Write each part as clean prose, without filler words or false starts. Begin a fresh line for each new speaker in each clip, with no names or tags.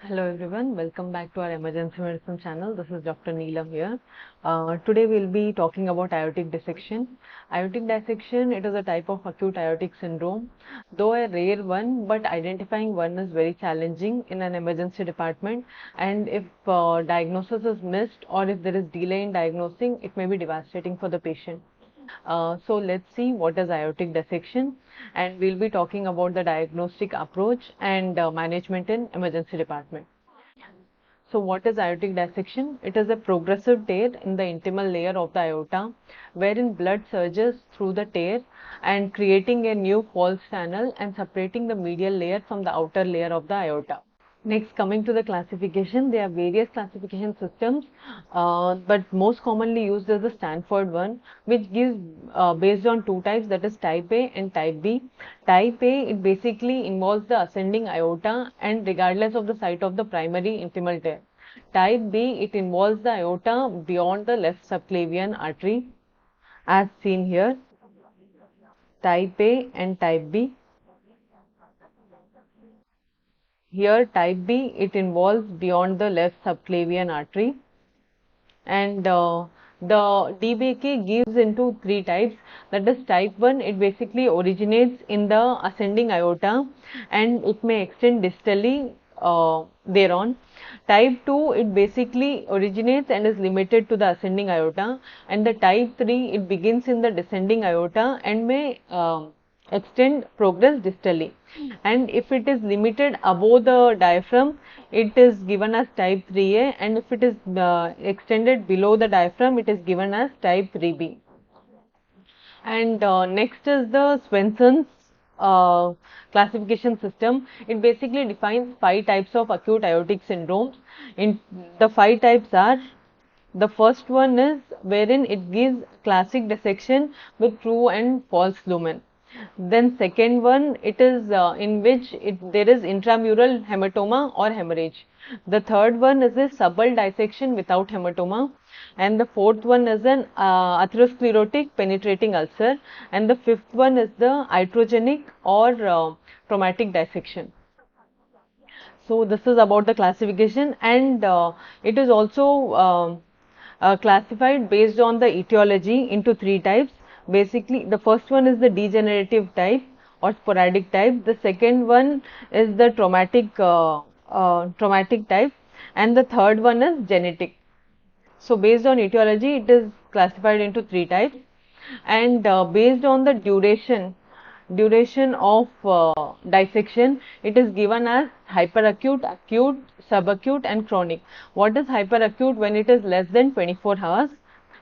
Hello everyone, welcome back to our emergency medicine channel. This is Dr. Neelam here. Today we'll be talking about aortic dissection. Aortic dissection, it is a type of acute aortic syndrome, though a rare one, but identifying one is very challenging in an emergency department, and if diagnosis is missed or if there is delay in diagnosing, it may be devastating for the patient. So let's see what is aortic dissection, and we'll be talking about the diagnostic approach and management in emergency department. So what is aortic dissection? It is a progressive tear in the intimal layer of the aorta wherein blood surges through the tear and creating a new false channel and separating the medial layer from the outer layer of the aorta. Next, coming to the classification, there are various classification systems, but most commonly used is the Stanford one, which gives based on two types, that is type A and type B. Type A, it basically involves the ascending aorta and regardless of the site of the primary intimal tear. Type B, it involves the aorta beyond the left subclavian artery, as seen here. Type A and type B. Here type B, it involves beyond the left subclavian artery, and the DBK gives into three types, that is type 1, it basically originates in the ascending aorta and it may extend distally thereon. Type 2, it basically originates and is limited to the ascending aorta, and the type 3, it begins in the descending aorta and may progress distally, and if it is limited above the diaphragm, it is given as type 3A, and if it is extended below the diaphragm, it is given as type 3B. And next is the Swenson's classification system. It basically defines 5 types of acute aortic syndromes. In the 5 types are, the first one is wherein it gives classic dissection with true and false lumen. Then second one, it is in which there is intramural hematoma or hemorrhage. The third one is a subtle dissection without hematoma, and the fourth one is an atherosclerotic penetrating ulcer, and the fifth one is the iatrogenic or traumatic dissection. So this is about the classification, and it is also classified based on the etiology into 3 types. Basically, the first one is the degenerative type or sporadic type. The second one is the traumatic type, and the third one is genetic. So based on etiology, it is classified into 3 types, and based on the duration of dissection, it is given as hyperacute, acute, subacute and chronic. What is hyperacute? When it is less than 24 hours,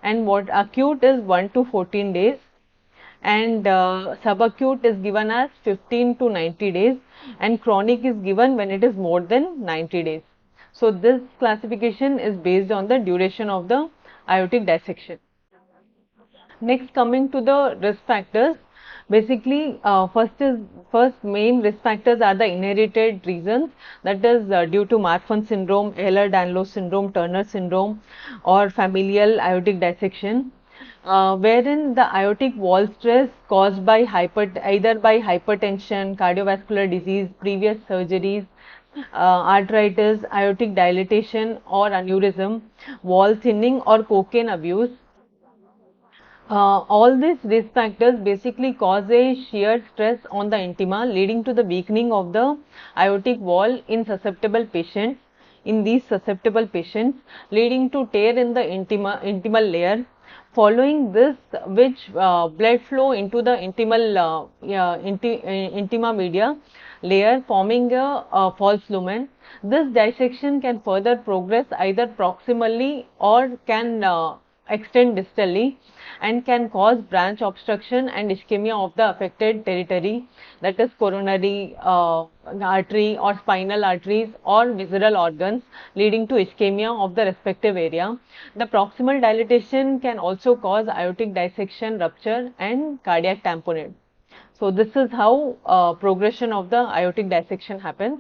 and what acute is 1 to 14 days, and subacute is given as 15 to 90 days, and chronic is given when it is more than 90 days. So this classification is based on the duration of the aortic dissection. Next, coming to the risk factors, basically first main risk factors are the inherited reasons, that is due to Marfan syndrome, Ehlers-Danlos syndrome, Turner syndrome or familial aortic dissection, wherein the aortic wall stress caused by either by hypertension, cardiovascular disease, previous surgeries, arthritis, aortic dilatation or aneurysm, wall thinning or cocaine abuse. All these risk factors basically cause a shear stress on the intima, leading to the weakening of the aortic wall in susceptible patients. In these susceptible patients, leading to tear in the intimal layer. Following this, which blood flow into the intima media layer, forming a false lumen. This dissection can further progress either proximally or can extend distally, and can cause branch obstruction and ischemia of the affected territory, that is coronary artery or spinal arteries or visceral organs, leading to ischemia of the respective area. The proximal dilatation can also cause aortic dissection, rupture and cardiac tamponade. So this is how progression of the aortic dissection happens.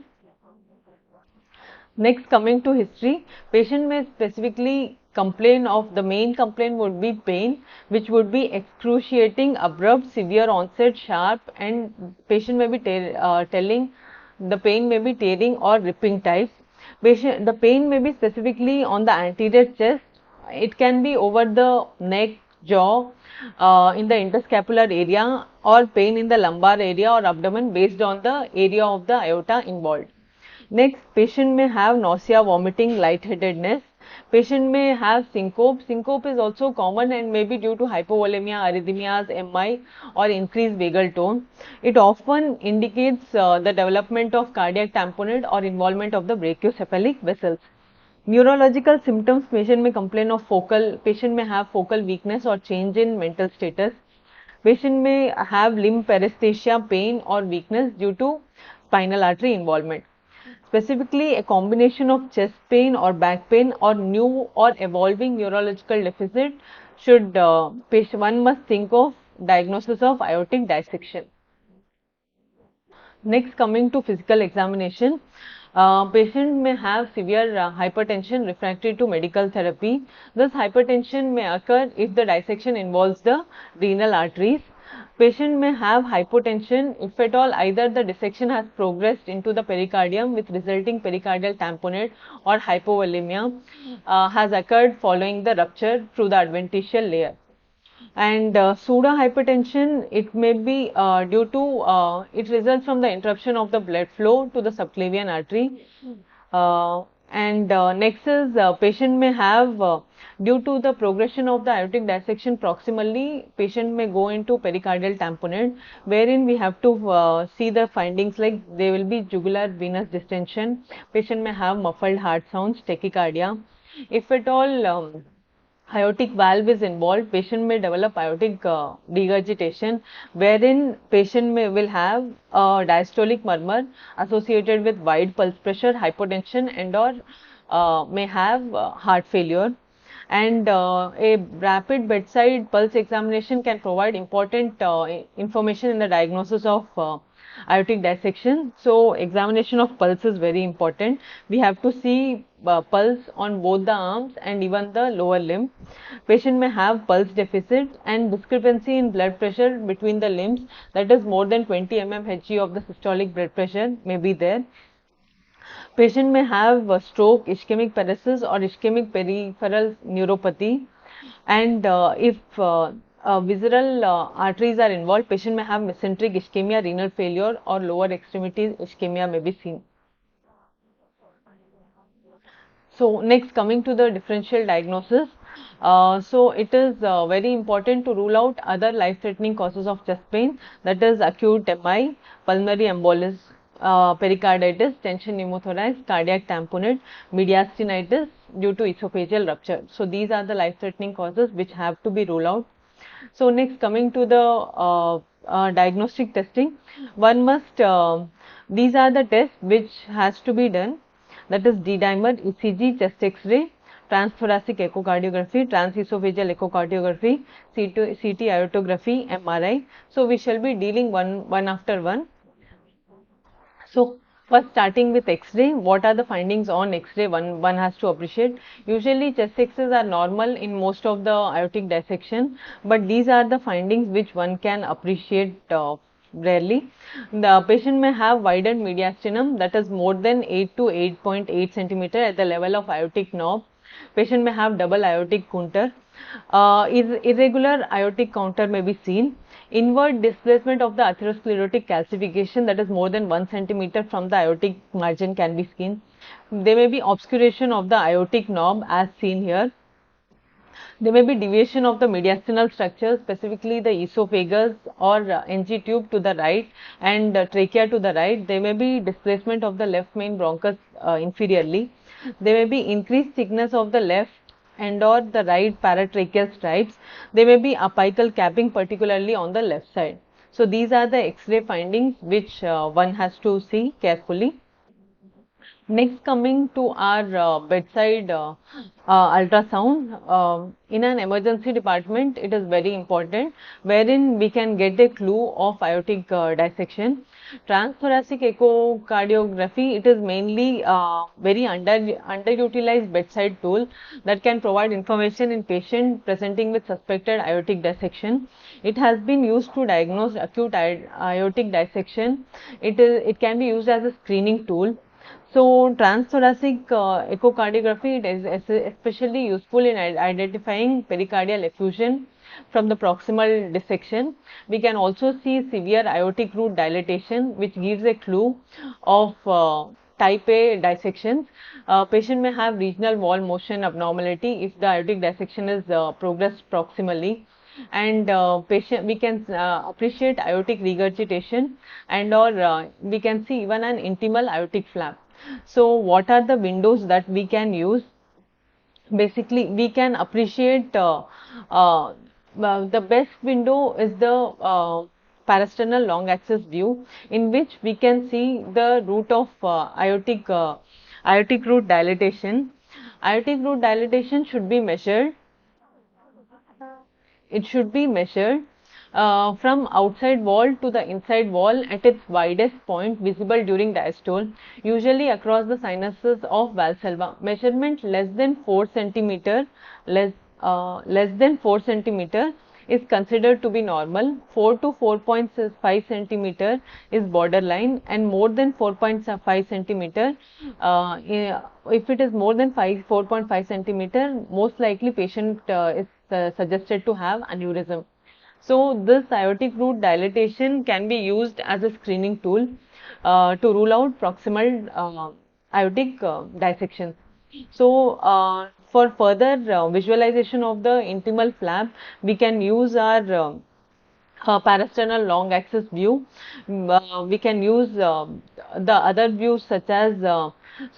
Next, coming to history, patient may specifically complain of, the main complaint would be pain, which would be excruciating, abrupt, severe onset, sharp, and patient may be telling the pain may be tearing or ripping types. The pain may be specifically on the anterior chest. It can be over the neck, jaw, in the interscapular area, or pain in the lumbar area or abdomen based on the area of the aorta involved. Next, patient may have nausea, vomiting, lightheadedness. Patient may have syncope. Syncope is also common and may be due to hypovolemia, arrhythmias, MI, or increased vagal tone. It often indicates the development of cardiac tamponade or involvement of the brachiocephalic vessels. Neurological symptoms, patient may complain of patient may have focal weakness or change in mental status. Patient may have limb paresthesia, pain or weakness due to spinal artery involvement. Specifically, a combination of chest pain or back pain or new or evolving neurological deficit one must think of diagnosis of aortic dissection. Next, coming to physical examination, patient may have severe hypertension refractory to medical therapy. This hypertension may occur if the dissection involves the renal arteries. Patient may have hypotension if at all either the dissection has progressed into the pericardium with resulting pericardial tamponade or hypovolemia has occurred following the rupture through the adventitial layer. And pseudo hypertension, it may be it results from the interruption of the blood flow to the subclavian artery. Next is patient may have due to the progression of the aortic dissection proximally, patient may go into pericardial tamponade, wherein we have to see the findings like there will be jugular venous distension, patient may have muffled heart sounds, tachycardia. If at all aortic valve is involved, patient may develop aortic regurgitation, wherein patient will have a diastolic murmur associated with wide pulse pressure, hypotension, and or may have heart failure. And a rapid bedside pulse examination can provide important information in the diagnosis of aortic dissection. So, examination of pulse is very important. We have to see pulse on both the arms and even the lower limb. Patient may have pulse deficit and discrepancy in blood pressure between the limbs, that is more than 20 mmHg of the systolic blood pressure may be there. Patient may have stroke, ischemic paresis or ischemic peripheral neuropathy, and if visceral arteries are involved, patient may have mesenteric ischemia, renal failure or lower extremity ischemia may be seen. So, next coming to the differential diagnosis. So, it is very important to rule out other life-threatening causes of chest pain, that is acute MI, pulmonary embolism, pericarditis, tension pneumothorax, cardiac tamponade, mediastinitis due to esophageal rupture. So, these are the life-threatening causes which have to be ruled out. So, next coming to the diagnostic testing, one must, these are the tests which has to be done, that is D-dimer, ECG, chest X-ray, transthoracic echocardiography, transesophageal echocardiography, CT aortography, MRI. So, we shall be dealing one after one. So, first starting with X-ray, what are the findings on X-ray one has to appreciate. Usually chest X-rays are normal in most of the aortic dissection, but these are the findings which one can appreciate rarely. The patient may have widened mediastinum, that is more than 8 to 8.8 centimeter at the level of aortic knob. Patient may have double aortic counter. Irregular aortic counter may be seen. Inward displacement of the atherosclerotic calcification, that is more than 1 centimeter from the aortic margin, can be seen. There may be obscuration of the aortic knob as seen here. There may be deviation of the mediastinal structure, specifically the esophagus or NG tube to the right and trachea to the right. There may be displacement of the left main bronchus inferiorly. There may be increased thickness of the left and or the right paratracheal stripes. There may be apical capping, particularly on the left side. So, these are the X-ray findings which one has to see carefully. Next, coming to our bedside ultrasound, in an emergency department, it is very important, wherein we can get a clue of aortic dissection. Transthoracic echocardiography, it is mainly very underutilized bedside tool that can provide information in patient presenting with suspected aortic dissection. It has been used to diagnose acute aortic dissection. It can be used as a screening tool. So transthoracic echocardiography, it is especially useful in identifying pericardial effusion from the proximal dissection. We can also see severe aortic root dilatation, which gives a clue of type A dissections. Patient may have regional wall motion abnormality if the aortic dissection is progressed proximally, and patient we can appreciate aortic regurgitation, and or we can see even an intimal aortic flap. So what are the windows that we can use? Basically, we can appreciate the best window is the parasternal long axis view, in which we can see the root of aortic root dilatation. Aortic root dilatation should be measured. It should be measured from outside wall to the inside wall at its widest point visible during diastole, usually across the sinuses of Valsalva. Measurement less than 4 centimeter, less than 4 centimeter is considered to be normal. 4 to 4.5 centimeter is borderline, and more than 4.5 centimeter, if it is more than 4.5 centimeter, most likely patient is suggested to have aneurysm. So this aortic root dilatation can be used as a screening tool to rule out proximal aortic dissections. So for further visualization of the intimal flap, we can use our parasternal long axis view. We can use the other views such as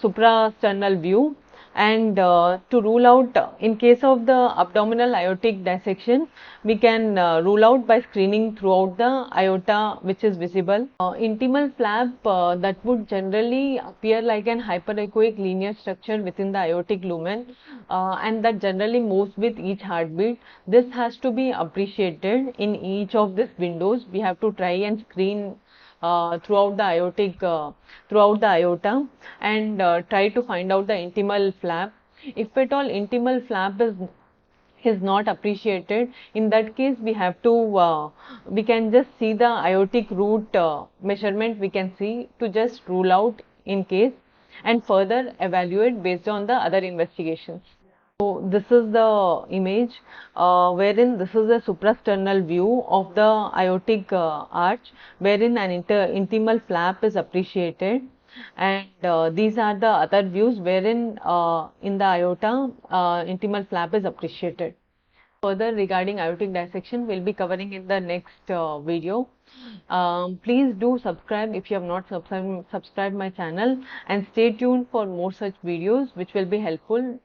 suprasternal view, and to rule out in case of the abdominal aortic dissection, we can rule out by screening throughout the aorta which is visible. Intimal flap that would generally appear like an hyperechoic linear structure within the aortic lumen, and that generally moves with each heartbeat. This has to be appreciated in each of these windows. We have to try and screen throughout the aorta, and try to find out the intimal flap. If at all intimal flap is not appreciated, in that case we have to we can just see the aortic root measurement, we can see to just rule out in case, and further evaluate based on the other investigations. So this is the image wherein this is a suprasternal view of the aortic arch, wherein an intimal flap is appreciated, and these are the other views wherein in the aorta intimal flap is appreciated. Further regarding aortic dissection, we'll be covering in the next video. Please do subscribe if you have not subscribed my channel, and stay tuned for more such videos which will be helpful.